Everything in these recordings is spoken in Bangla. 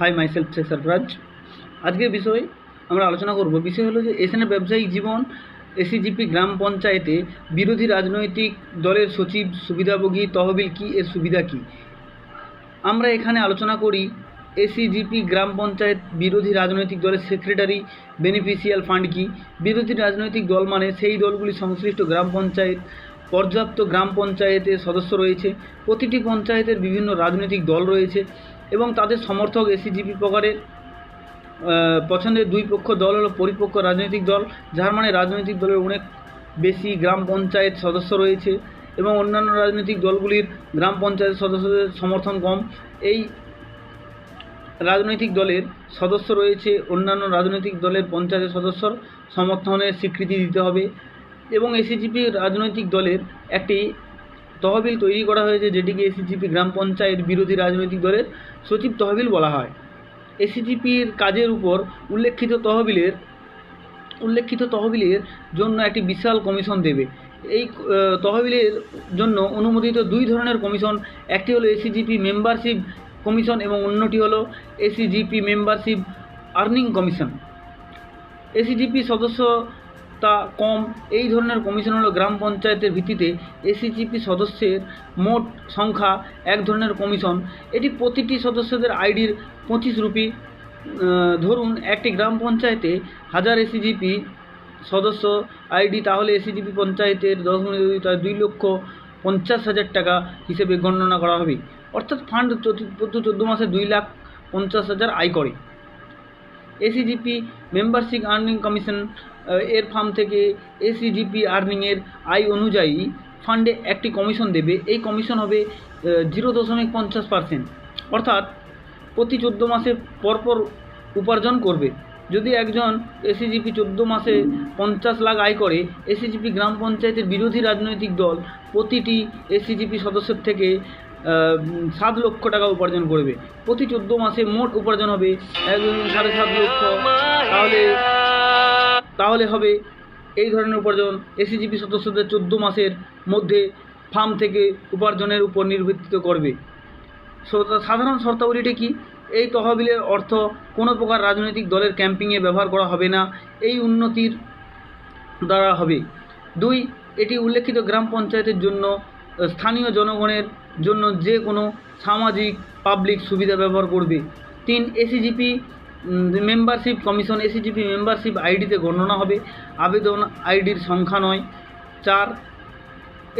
High myself Sarfaraz. আজকের বিষয় আমরা আলোচনা করব, বিষয় হলো যে এসএনএ ব্যবসায়িক জীবন এসিজিপি গ্রাম পঞ্চায়েতে বিরোধী রাজনৈতিক দলের সচিব সুবিধাভোগী তহবিল কি, এর সুবিধা কি। আমরা এখানে আলোচনা করি এসিজিপি গ্রাম পঞ্চায়েত বিরোধী রাজনৈতিক দলের সেক্রেটারি বেনিফিশিয়াল ফান্ড কি। বিরোধী রাজনৈতিক দল মানে সেই দলগুলি সংশ্লিষ্ট গ্রাম পঞ্চায়েত, পর্যাপ্ত গ্রাম পঞ্চায়েতের সদস্য রয়েছে, প্রতিটি পঞ্চায়েতের বিভিন্ন রাজনৈতিক দল রয়েছে এবং তাদের সমর্থক এসিজিপি প্রকারের পছন্দের দুই পক্ষ দল হলো পরিপক্ক রাজনৈতিক দল, যার মানে রাজনৈতিক দলের অনেক বেশি গ্রাম পঞ্চায়েত সদস্য রয়েছে এবং অন্যান্য রাজনৈতিক দলগুলির গ্রাম পঞ্চায়েত সদস্যদের সমর্থন কম। এই রাজনৈতিক দলের সদস্য রয়েছে অন্যান্য রাজনৈতিক দলের পঞ্চায়েতের সদস্যর সমর্থনের স্বীকৃতি দিতে হবে এবং এসিজিপি রাজনৈতিক দলের একটি তহবিল তৈরি করা হয়েছে, যেটিকে এসিজিপি গ্রাম পঞ্চায়েত বিরোধী রাজনৈতিক দলের সচিব তহবিল বলা হয়। এসিজিপির কাজের উপর উল্লেখিত তহবিলের জন্য একটি বিশাল কমিশন দেবে। এই তহবিলের জন্য অনুমোদিত দুই ধরনের কমিশন, একটি হলো এসিজিপি মেম্বারশিপ কমিশন এবং অন্যটি হলো এসিজিপি মেম্বারশিপ আর্নিং কমিশন। এসিজিপি সদস্যতা কম এই ধরনের কমিশন হলো গ্রাম পঞ্চায়েতের ভিত্তিতে এসিজিপি সদস্যের মোট সংখ্যা এক ধরনের কমিশন। এটি প্রতিটি সদস্যদের আইডির 25 রুপি। ধরুন একটি গ্রাম পঞ্চায়েতে 1000 এসিজিপি সদস্য আইডি, তাহলে এসিজিপি পঞ্চায়েতের 2,50,000 টাকা হিসেবে গণনা করা হবে। অর্থাৎ ফান্ড প্রতি 14 মাসে 2,50,000 আয় করে। এসিজিপি মেম্বারশিপ আর্নিং কমিশন এর ফার্ম থেকে এসিজিপি আর্নিংয়ের আয় অনুযায়ী ফান্ডে একটি কমিশন দেবে। এই কমিশন হবে 0.50%, অর্থাৎ প্রতি 14 মাসে পরপর উপার্জন করবে। যদি একজন এসিজিপি 14 মাসে 50 লাখ আয় করে, এসিজিপি গ্রাম পঞ্চায়েতের বিরোধী রাজনৈতিক দল প্রতিটি এসিজিপি সদস্যের থেকে 7 লক্ষ টাকা উপার্জন করবে। প্রতি 14 মাসে মোট উপার্জন হবে 7.5 লক্ষ। তাহলে হবে এই ধরনের উপার্জন এসিজিপি সদস্যদের 14 মাসের মধ্যে ফার্ম থেকে উপার্জনের উপর নির্ভর করবে। সাধারণ শর্তাবলীটি কি? এই তহবিলের অর্থ কোনো প্রকার রাজনৈতিক দলের ক্যাম্পিংয়ে ব্যবহার করা হবে না, এই উন্নতির দ্বারা হবে। 2, এটি উল্লেখিত গ্রাম পঞ্চায়েতের জন্য স্থানীয় জনগণের জন্য যে কোনো সামাজিক পাবলিক সুবিধা ব্যবহার করবে। 3, এসিজিপি মেম্বারশিপ কমিশন এসিজিপি মেম্বারশিপ আইডিতে গণনা হবে, আবেদন আইডির সংখ্যা নয়। 4,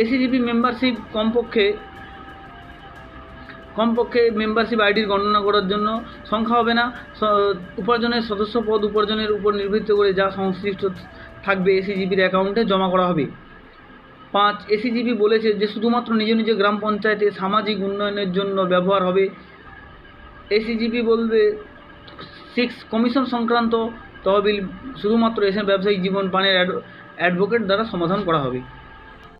এসিজিপি মেম্বারশিপ কমপক্ষে মেম্বারশিপ আইডির গণনা করার জন্য সংখ্যা হবে না, উপার্জনের সদস্য পদ উপার্জনের উপর নির্ভর করে যা সংশ্লিষ্ট থাকবে এসিজিপির অ্যাকাউন্টে জমা করা হবে। 5, এসিজিপি বলেছে যে শুধুমাত্র নিজ নিজ গ্রাম পঞ্চায়েতে সামাজিক উন্নয়নের জন্য ব্যবহার হবে। এসিজিপি বলবে 6, কমিশন সংক্রান্ত তহবিল শুধুমাত্র এসএনএ ব্যবসায়িক জীবন পানের অ্যাডভোকেট দ্বারা সমাধান করা হবে।